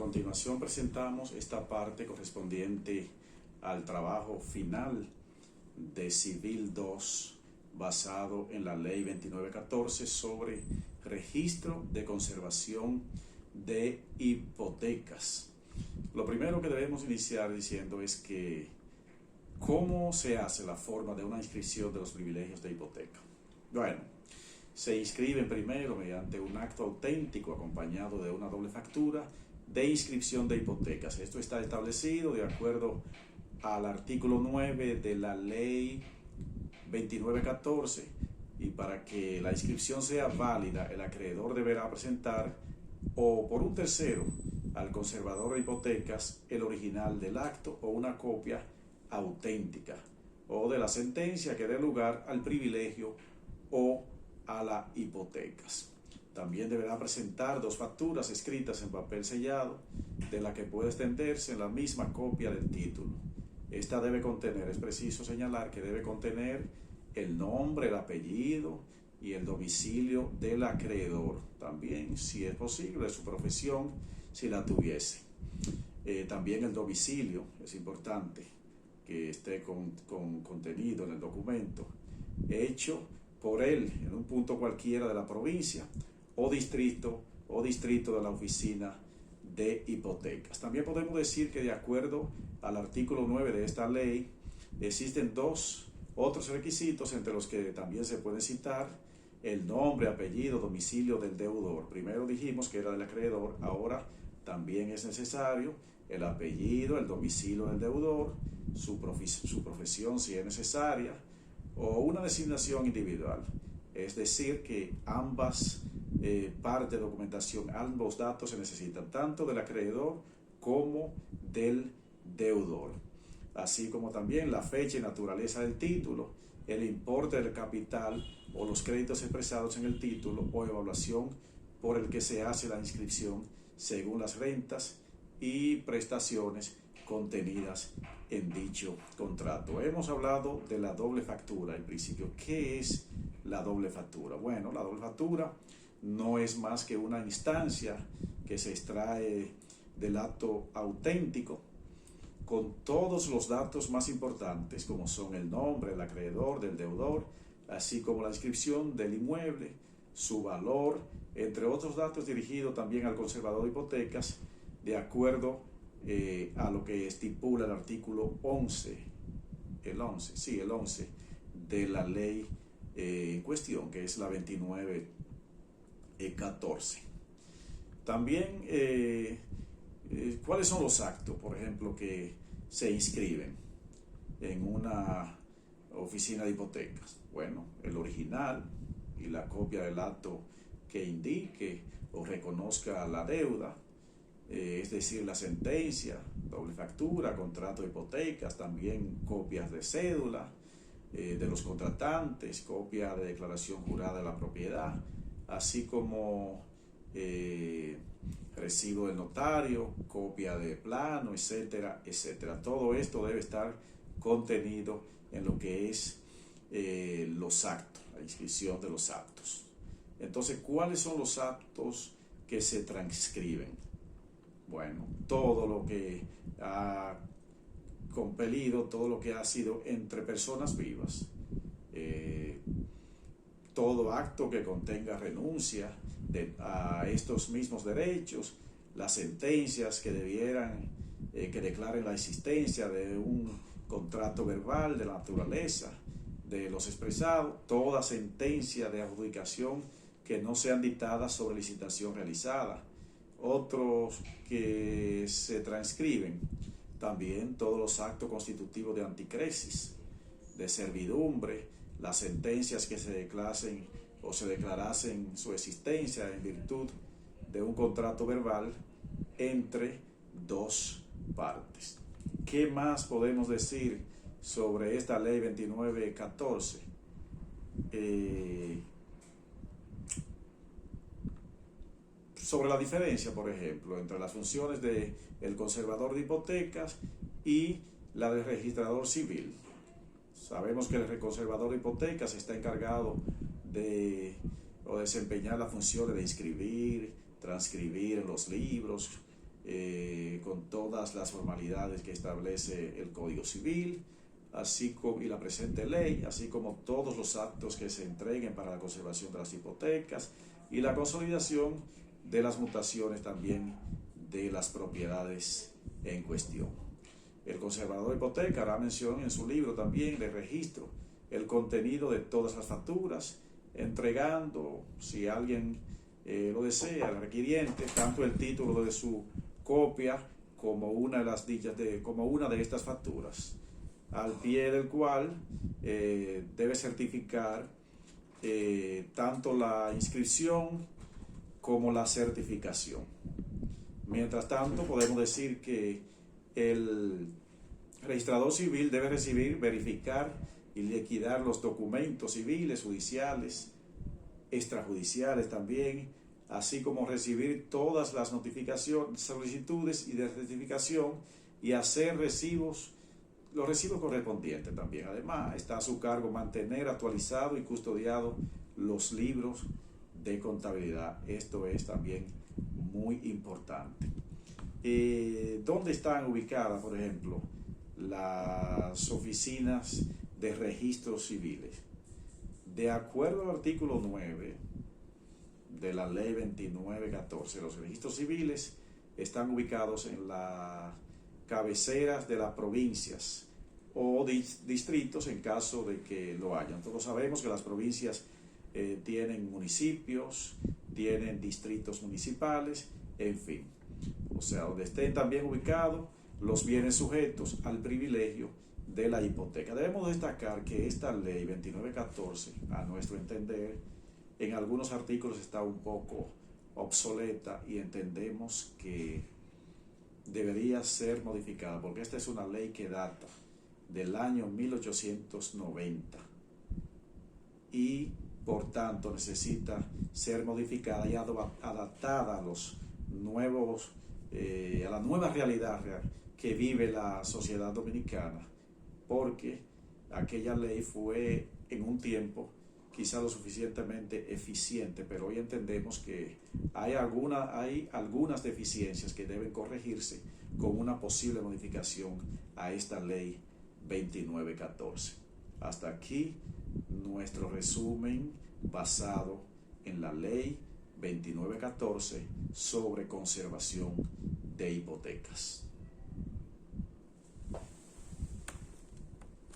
continuación presentamos esta parte correspondiente al trabajo final de Civil 2 basado en la Ley 2914 sobre registro de conservación de hipotecas. Lo primero que debemos iniciar diciendo es que ¿cómo se hace la forma de una inscripción de los privilegios de hipoteca? Bueno, se inscriben primero mediante un acto auténtico acompañado de una doble factura de inscripción de hipotecas. Esto está establecido de acuerdo al artículo 9 de la Ley 2914, y para que la inscripción sea válida, el acreedor deberá presentar o por un tercero al conservador de hipotecas el original del acto o una copia auténtica o de la sentencia que dé lugar al privilegio o a las hipotecas. También deberá presentar dos facturas escritas en papel sellado, de la que puede extenderse en la misma copia del título. Esta debe contener, es preciso señalar que debe contener el nombre, el apellido y el domicilio del acreedor. También, si es posible, su profesión, si la tuviese. También el domicilio, es importante que esté contenido en el documento, hecho por él en un punto cualquiera de la provincia o distrito de la oficina de hipotecas. También podemos decir que de acuerdo al artículo 9 de esta ley existen dos otros requisitos entre los que también se puede citar el nombre, apellido, domicilio del deudor. Primero dijimos que era del acreedor, ahora también es necesario el apellido, el domicilio del deudor, su profesión si es necesaria, o una designación individual. Es decir, que ambas partes de documentación, ambos datos se necesitan, tanto del acreedor como del deudor. Así como también la fecha y naturaleza del título, el importe del capital o los créditos expresados en el título o evaluación por el que se hace la inscripción según las rentas y prestaciones contenidas en dicho contrato. Hemos hablado de la doble factura en principio. ¿Qué es la doble factura? Bueno, la doble factura no es más que una instancia que se extrae del acto auténtico con todos los datos más importantes, como son el nombre del acreedor, del deudor, así como la inscripción del inmueble, su valor, entre otros datos dirigidos también al conservador de hipotecas, de acuerdo a lo que estipula el artículo 11 de la ley en cuestión, que es la 2914. También, ¿cuáles son los actos, por ejemplo, que se inscriben en una oficina de hipotecas? Bueno, el original y la copia del acto que indique o reconozca la deuda, es decir, la sentencia, doble factura, contrato de hipotecas, también copias de cédula de los contratantes, copia de declaración jurada de la propiedad, así como recibo del notario, copia de plano, etcétera, etcétera. Todo esto debe estar contenido en lo que es los actos, la inscripción de los actos. Entonces, ¿cuáles son los actos que se transcriben? Bueno, todo lo que ha compelido, todo lo que ha sido entre personas vivas, todo acto que contenga renuncia a estos mismos derechos, las sentencias que que declaren la existencia de un contrato verbal de la naturaleza de los expresados, toda sentencia de adjudicación que no sean dictadas sobre licitación realizada. Otros que se transcriben también todos los actos constitutivos de anticresis, de servidumbre, las sentencias que se declarasen o se declarasen su existencia en virtud de un contrato verbal entre dos partes. ¿Qué más podemos decir sobre esta ley 2914? Sobre la diferencia, por ejemplo, entre las funciones del conservador de hipotecas y la del registrador civil. Sabemos que el conservador de hipotecas está encargado de desempeñar las funciones de inscribir, transcribir en los libros, con todas las formalidades que establece el Código Civil, así como, y la presente ley, así como todos los actos que se entreguen para la conservación de las hipotecas y la consolidación de las mutaciones también de las propiedades en cuestión. El conservador de hipoteca hará mención en su libro también de registro el contenido de todas las facturas, entregando, si alguien lo desea, al requiriente, tanto el título de su copia como una de las dichas como una de estas facturas, al pie del cual debe certificar tanto la inscripción como la certificación. Mientras tanto, podemos decir que el registrador civil debe recibir, verificar y liquidar los documentos civiles, judiciales, extrajudiciales también, así como recibir todas las notificaciones, solicitudes y de certificación y hacer los recibos correspondientes también. Además, está a su cargo mantener actualizado y custodiado los libros de contabilidad. Esto es también muy importante. ¿Dónde están ubicadas, por ejemplo, las oficinas de registros civiles? De acuerdo al artículo 9 de la ley 2914, los registros civiles están ubicados en las cabeceras de las provincias o distritos en caso de que lo hayan. Todos sabemos que las provincias tienen municipios, tienen distritos municipales, en fin. O sea, donde estén también ubicados los bienes sujetos al privilegio de la hipoteca. Debemos destacar que esta ley 2914, a nuestro entender, en algunos artículos está un poco obsoleta y entendemos que debería ser modificada, porque esta es una ley que data del año 1890 y por tanto necesita ser modificada y adaptada a los nuevos, a la nueva realidad que vive la sociedad dominicana, porque aquella ley fue en un tiempo quizá lo suficientemente eficiente, pero hoy entendemos que hay algunas deficiencias que deben corregirse con una posible modificación a esta ley 2914. Hasta aquí nuestro resumen basado en la ley 2914 sobre conservación de hipotecas.